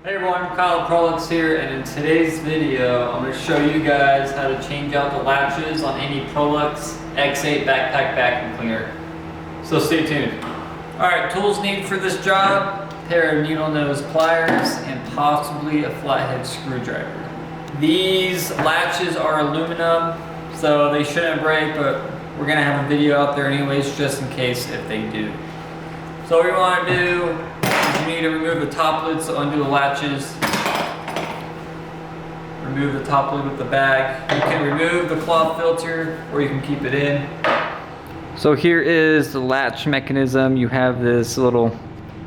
Hey everyone, Kyle Prolux here, and in today's video I'm going to show you guys how to change out the latches on any Prolux X8 Backpack Vacuum Cleaner. So stay tuned. Alright, tools needed for this job: a pair of needle nose pliers and possibly a flathead screwdriver. These latches are aluminum, so they shouldn't break, but we're going to have a video out there anyways just in case if they do. So what you want to do, you need to remove the top lid, so undo the latches. Remove the top lid with the bag. You can remove the cloth filter or you can keep it in. So here is the latch mechanism. You have this little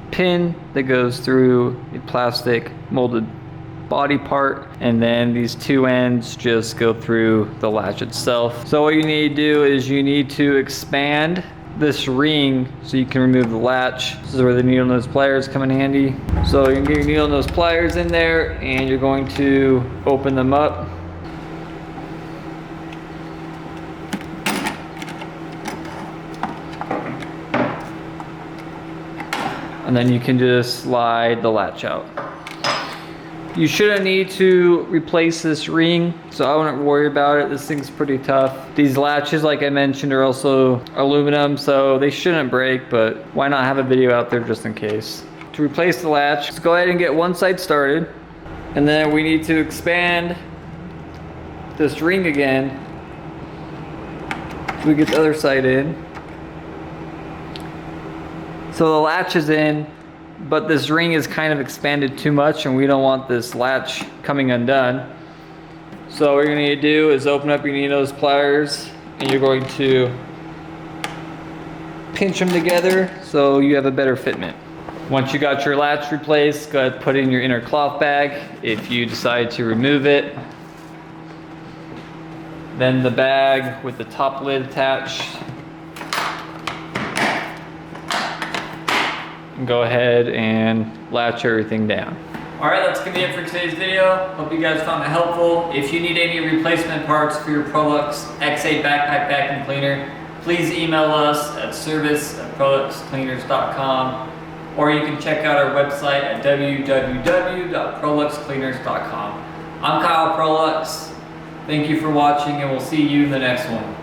pin that goes through a plastic molded body part, and then these two ends just go through the latch itself. So what you need to do is you need to expand this ring so you can remove the latch. This is where the needle nose pliers come in handy. So you can get your needle nose pliers in there and you're going to open them up. And then you can just slide the latch out. You shouldn't need to replace this ring, so I wouldn't worry about it. This thing's pretty tough. These latches, like I mentioned, are also aluminum, so they shouldn't break, but why not have a video out there just in case. To replace the latch, let's go ahead and get one side started. And then we need to expand this ring again so we get the other side in. So the latch is in, but this ring is kind of expanded too much and we don't want this latch coming undone. So what you're going to do is open up your needle nose pliers and you're going to pinch them together so you have a better fitment. Once you got your latch replaced, go ahead and put it in your inner cloth bag if you decide to remove it. Then the bag with the top lid attached. Go ahead and latch everything down. Alright, that's going to be it for today's video. Hope you guys found it helpful. If you need any replacement parts for your Prolux X8 Backpack Vacuum Cleaner, please email us at service@proluxcleaners.com, or you can check out our website at www.proluxcleaners.com. I'm Kyle Prolux. Thank you for watching and we'll see you in the next one.